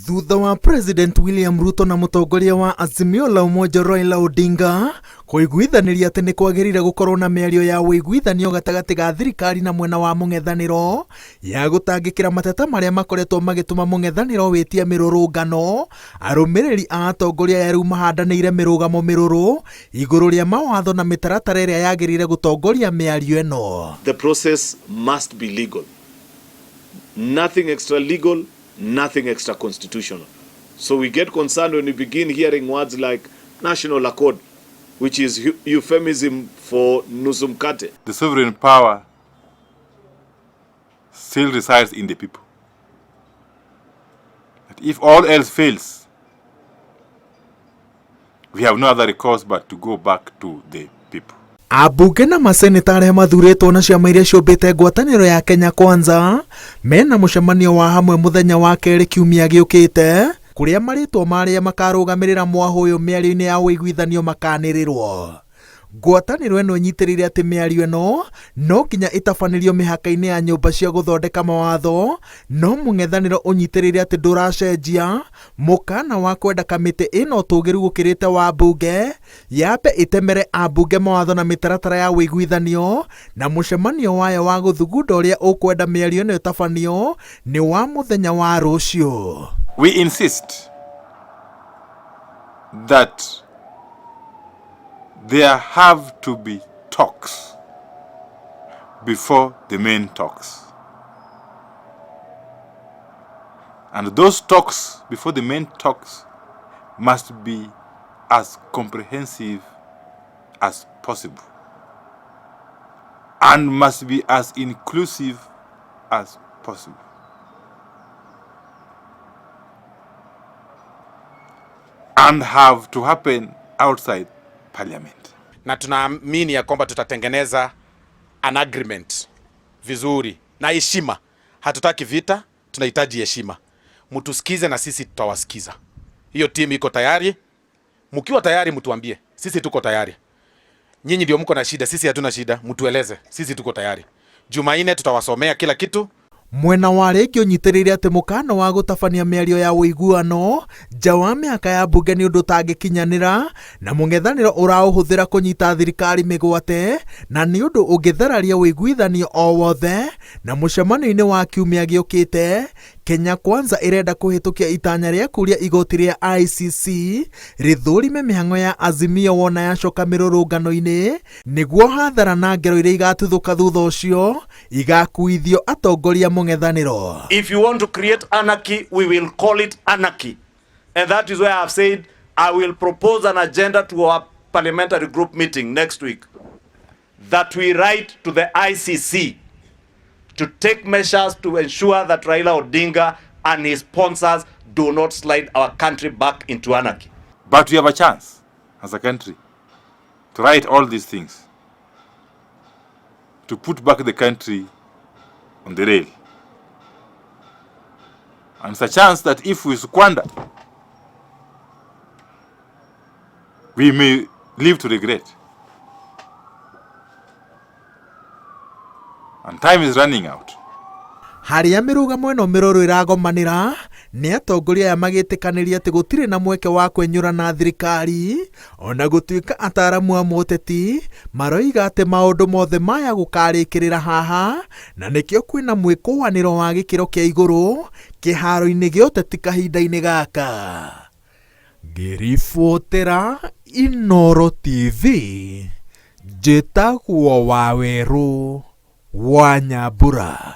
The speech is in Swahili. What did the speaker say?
Thutha wa President William Ruto na mũtongoria wa Azimio la Umoja Raila Odinga kũiguithaniria atĩ nĩ kwagĩrĩire gũkorwo na mĩario ya ũiguithanio gatagatĩ ga thirikari na mwena wa mũng'ethanĩro ya gũtangĩkĩra mateta marĩa makoretwo magĩtũma mũng'ethanĩro wĩtie mĩrũrũngano. Arũmĩrĩri a atongoria ya rĩu mahandanĩire mĩrũgamo mĩrũrũ igũrũ rĩa mawatho na mĩtaratara ĩrĩa yagĩrĩire gũtongoria mĩario ĩno. The process must be legal. Nothing extra legal. Nothing extra constitutional. So we get concerned when we begin hearing words like national accord, which is euphemism for nusu mkate. The sovereign power still resides in the people. But if all else fails, we have no other recourse but to go back to the people. Abunge na maseneta arĩa mathurĩtwo na ciama iria ciũmbĩte ngwatanĩro ya Kenya Kwanza mena mũcemanio wa hamwe mũthenya wa kerĩ kiumia gĩũkĩte kũrĩa marĩtwa marĩa makarũgamĩrĩra mwahũ ũyũ mĩario-inĩ ya ũiguithanio makanĩrĩrwo. Ngwatanĩro ĩno ĩnyitĩrĩire atĩ mĩario ĩno no nginya ĩtabanĩrio mĩhaka-inĩ ya nyũmba cia gũthondeka mawatho, no mũng'ethanĩro ũnyitĩrĩire atĩ ndũracenjia mũkana wa kwenda kamĩtĩ ĩno ũtũgĩru gũkĩrĩte wa mbunge yambe ĩtemere ambunge mawatho na mĩtaratara ya ũiguithanio, na mũcemanio wayo wa gũthugunda ũrĩa ũkwenda mĩario ĩno ĩtabanio nĩ wa mũthenya wa rũciũ. We insist that there have to be talks before the main talks. And those talks before the main talks must be as comprehensive as possible and must be as inclusive as possible. And have to happen outside Parliament. Na tunaamini ya kwamba tutatengeneza an agreement vizuri na heshima. Hatutaki vita, tunahitaji heshima. Mtusikize na sisi tutawasikiza. Hiyo timu iko tayari. Mkiwa tayari mtuambie. Sisi tuko tayari. Nyinyi ndio mko na shida, sisi hatuna shida. Mtueleze, sisi tuko tayari. Jumanne tutawasomea kila kitu. Mwena wa rĩngĩ ũnyitĩrĩire atĩ mũkana wa gũtabania mĩario ya ũiguano nja wa mĩhaka ya mbunge nĩ ũndũ ũtangĩkinyanĩra na mũng'ethanĩro ũraũhũthĩra kũnyita thirikari mĩgwate na nĩ ũndũ ũngĩthararia ũiguithanio o wothe. Na mũcemanio-inĩ wa kiumia gĩũkĩte Kenya Kwanza ĩrenda kũhĩtũkia itanya rĩa kũria igoti rĩa ICC rĩthũrime mĩhang'o ya Azimio wona yacoka mĩrũrũngano-inĩ nĩguo hathara na ngero iria igatuthũka thutha ũcio igakuithio atongoria mũng'ethanĩro. If you want to create anarchy, we will call it anarchy. And that is why I have said I will propose an agenda to our parliamentary group meeting next week that we write to the ICC to take measures to ensure that Raila Odinga and his sponsors do not slide our country back into anarchy. But we have a chance as a country to write all these things, to put back the country on the rail. And it's a chance that if we squander, we may live to regret. And time is running out. Harĩa mĩrũgamo ĩno mĩrũrũ ĩragomanĩra nĩ atongoria aya magĩtĩkanĩria atĩ gũtirĩ na mweke wa kwenyũra na thirikari, ona gũtuĩka ataaramu a mũteti maroiga atĩ maũndũ mothe maya gũkarĩkĩrĩra haha, na nĩkĩo kwĩna mwĩkũanĩro wa gĩkĩro kĩa igũrũ kĩharo-inĩ gĩa ũteti kahinda-inĩ gaka. Ngĩribotera Inooro TV, njĩtagwo Wawerũ wa Nyambura.